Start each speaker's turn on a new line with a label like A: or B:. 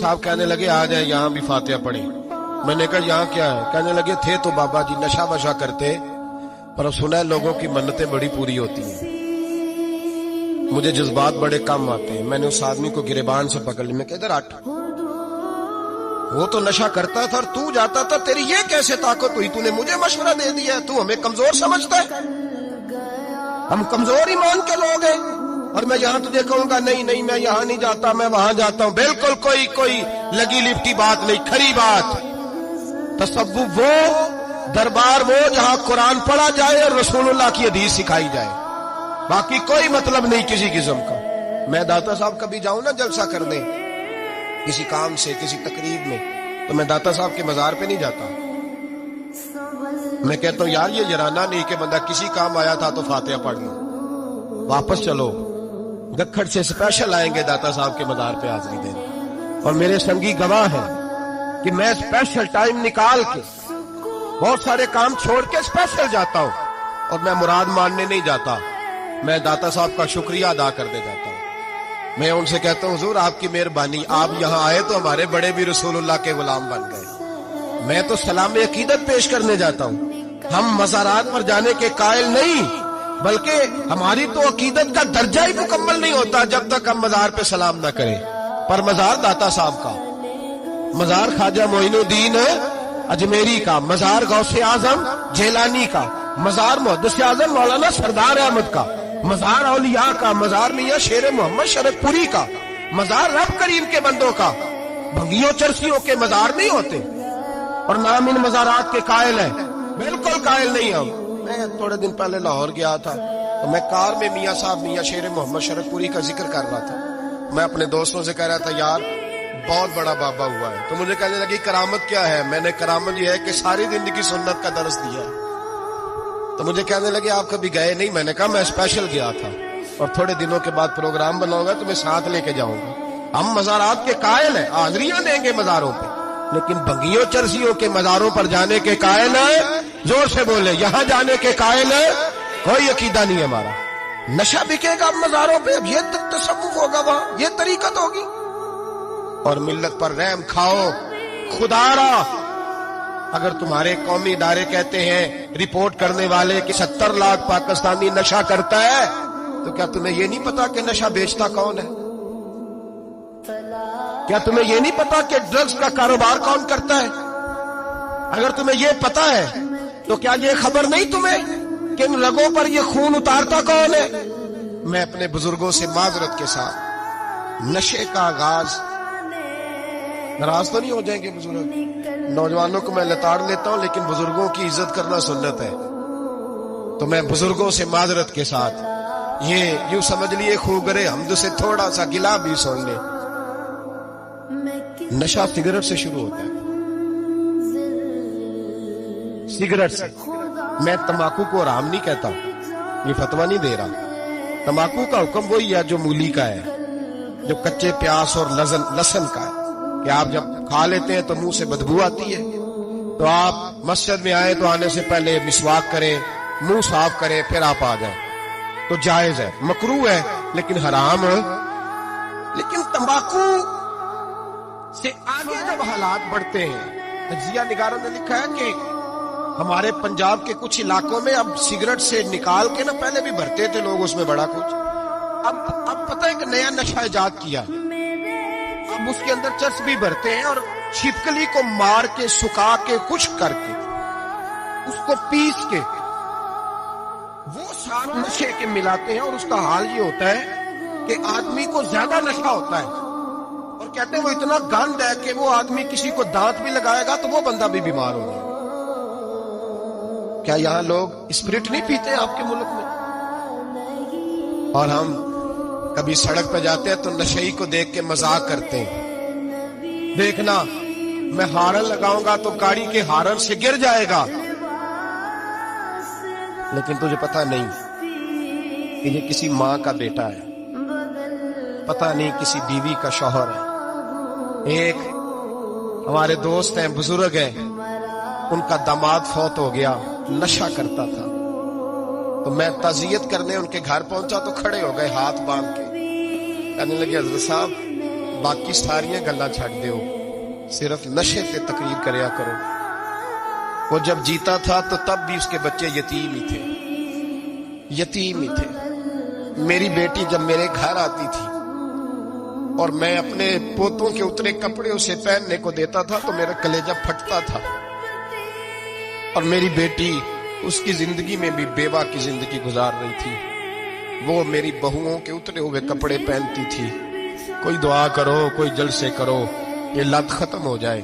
A: साहब कहने लगे आ जाए यहाँ भी फातिहा पढ़े। मैंने कहा यहाँ क्या है? कहने लगे थे तो बाबा जी नशा वशा करते, पर सुना है लोगों की मन्नतें बड़ी पूरी होती हैं, मुझे जज्बात बड़े कम आते हैं। मैंने उस आदमी को गिरेबान से पकड़ लिया, मैं कहा इधर हट, वो तो नशा करता था और तू जाता था, तेरी ये कैसे ताकत हुई? तूने मुझे मशवरा दे दिया, तू हमें कमजोर समझता है? हम कमजोर ईमान के लोग हैं और मैं यहाँ तुझे कहूंगा नहीं नहीं मैं यहाँ नहीं जाता, मैं वहां जाता हूँ। बिल्कुल कोई लगी लिपटी बात नहीं, खरी बात। तसव्वुफ वो, दरबार वो जहाँ कुरान पढ़ा जाए और रसूलुल्लाह की हदीस सिखाई जाए, बाकी कोई मतलब नहीं किसी किस्म का। मैं दाता साहब कभी जाऊं ना जलसा करने किसी काम से, किसी तकरीब में, तो मैं दाता साहब के मजार पे नहीं जाता। मैं कहता हूँ यार ये यराना नहीं कि बंदा किसी काम आया था तो फातिहा पढ़ लो, वापस चलो। गखड़ से स्पेशल आएंगे दाता साहब के मजार पे हाजिरी देने, और मेरे संगी गवाह हैं कि मैं स्पेशल टाइम निकाल के बहुत सारे काम छोड़ के स्पेशल जाता हूँ, और मैं मुराद मानने नहीं जाता, मैं दाता साहब का शुक्रिया अदा कर दे जाता हूँ। मैं उनसे कहता हूँ हुजूर आपकी मेहरबानी, आप यहाँ आए तो हमारे बड़े भी रसूलुल्लाह के गुलाम बन गए। मैं तो सलाम अकीदत पेश करने जाता हूँ। हम मज़ारात पर जाने के कायल नहीं, बल्कि हमारी तो अकीदत का दर्जा ही मुकम्मल नहीं होता जब तक हम मजार पे सलाम ना करें। पर मजार दाता साहब का, मजार ख्वाजा मोइनुद्दीन अजमेरी का, मजार गौसे आजम जेलानी का, मजार मुहद्दिस आजम मौलाना सरदार अहमद का, मजार औलिया का, मजार मियां शेर मोहम्मद शरफपुरी का, मजार रब करीम के बंदों का। भंगियों चरसियों के मजार नहीं होते, और नाम इन मजारात के कायल है, बिल्कुल कायल नहीं हम। मैं थोड़े दिन पहले लाहौर गया था, तो मैं कार में मियां साहब मियां शेर मोहम्मद शरफपुरी का जिक्र कर रहा था। मैं अपने दोस्तों से कह रहा था यार बहुत बड़ा बाबा हुआ है, तो मुझे कहने लगी करामत क्या है? मैंने करामत यह है कि सारी जिंदगी सुन्नत का दर्स दिया है। तो मुझे कहने लगे आप कभी गए नहीं? मैंने कहा मैं स्पेशल गया था, और थोड़े दिनों के बाद प्रोग्राम बनाऊंगा तो मैं साथ लेके जाऊंगा। हम मज़ारात के कायल हैं, हाज़िरियां देंगे मज़ारों पे, लेकिन भंगियों चरसियों के मज़ारों पर जाने के कायल है, जोर से बोले, यहां जाने के कायल है, कोई अकीदा नहीं है हमारा। नशा बिकेगा मज़ारों पे, अब ये तसव्वुफ होगा वहां, ये तरीकत होगी। और मिल्लत पर रहम खाओ खुदारा। अगर तुम्हारे कौमी इदारे कहते हैं रिपोर्ट करने वाले कि 70 लाख पाकिस्तानी नशा करता है, तो क्या तुम्हें यह नहीं पता कि नशा बेचता कौन है? क्या तुम्हें यह नहीं पता कि ड्रग्स का कारोबार कौन करता है? अगर तुम्हें यह पता है तो क्या यह खबर नहीं तुम्हें कि इन रगों पर यह खून उतारता कौन है? मैं अपने बुजुर्गों से माजरत के साथ, नशे का आगाज, नाराज तो नहीं हो जाएंगे बुजुर्ग, नौजवानों को मैं लताड़ लेता हूं, लेकिन बुजुर्गों की इज्जत करना सुन्नत है। तो मैं बुजुर्गों से माजरत के साथ, ये यूं समझ लिए खूगरे हमद से थोड़ा सा गिला भी सुन ले। नशा सिगरेट से शुरू होता है, सिगरेट से। मैं तंबाकू को हराम नहीं कहता, ये फतवा नहीं दे रहा। तंबाकू का हुक्म वही है जो मूली का है, जो कच्चे प्याज और लहसुन का है, कि आप जब खा लेते हैं तो मुंह से बदबू आती है, तो आप मस्जिद में आए तो आने से पहले मिसवाक करें, मुंह साफ करें, फिर आप आ जाए, तो जायज है। मकरूह है लेकिन हराम है। लेकिन तंबाकू से आगे जब हालात बढ़ते हैं, तजिया निगारों ने लिखा है कि हमारे पंजाब के कुछ इलाकों में अब सिगरेट से निकाल के ना, पहले भी भरते थे लोग उसमें बड़ा कुछ, अब पता है कि नया नशा इजाद किया, अब उसके अंदर चर्स भी भरते हैं, और छिपकली को मार के, सुखा के, खुश्क करके, उसको पीस के वो सारे नशे के मिलाते हैं, और उसका हाल ये होता है कि आदमी को ज्यादा नशा होता है, और कहते हैं वो इतना गंद है कि वो आदमी किसी को दांत भी लगाएगा तो वो बंदा भी बीमार हो जाएगा। क्या यहाँ लोग स्पिरिट नहीं पीते आपके मुल्क में? और हम कभी सड़क पर जाते हैं तो नशेई को देख के मजाक करते हैं, देखना मैं हारन लगाऊंगा तो गाड़ी के हारन से गिर जाएगा, लेकिन तुझे पता नहीं कि ये किसी माँ का बेटा है, पता नहीं किसी बीवी का शौहर है। एक हमारे दोस्त हैं, बुजुर्ग हैं, उनका दामाद फौत हो गया, नशा करता था, तो मैं ताजियत करने उनके घर पहुंचा तो खड़े हो गए हाथ बांध के, कहने लगे हजरत साहब باقی ساریاں گلاں چھڈ دیو، صرف نشے تے تقریر کریا کرو۔ وہ جب جیتا تھا تو تب بھی اس کے بچے یتیم ہی تھے، یتیم ہی تھے۔ میری بیٹی جب میرے گھر آتی تھی اور میں اپنے پوتوں کے اترے کپڑے اسے پہننے کو دیتا تھا تو میرا کلیجہ پھٹتا تھا، اور میری بیٹی اس کی زندگی میں بھی بیوہ کی زندگی گزار رہی تھی، وہ میری بہوؤں کے اترے ہوئے کپڑے پہنتی تھی۔ کوئی دعا کرو، کوئی جلسے کرو، یہ لت ختم ہو جائے۔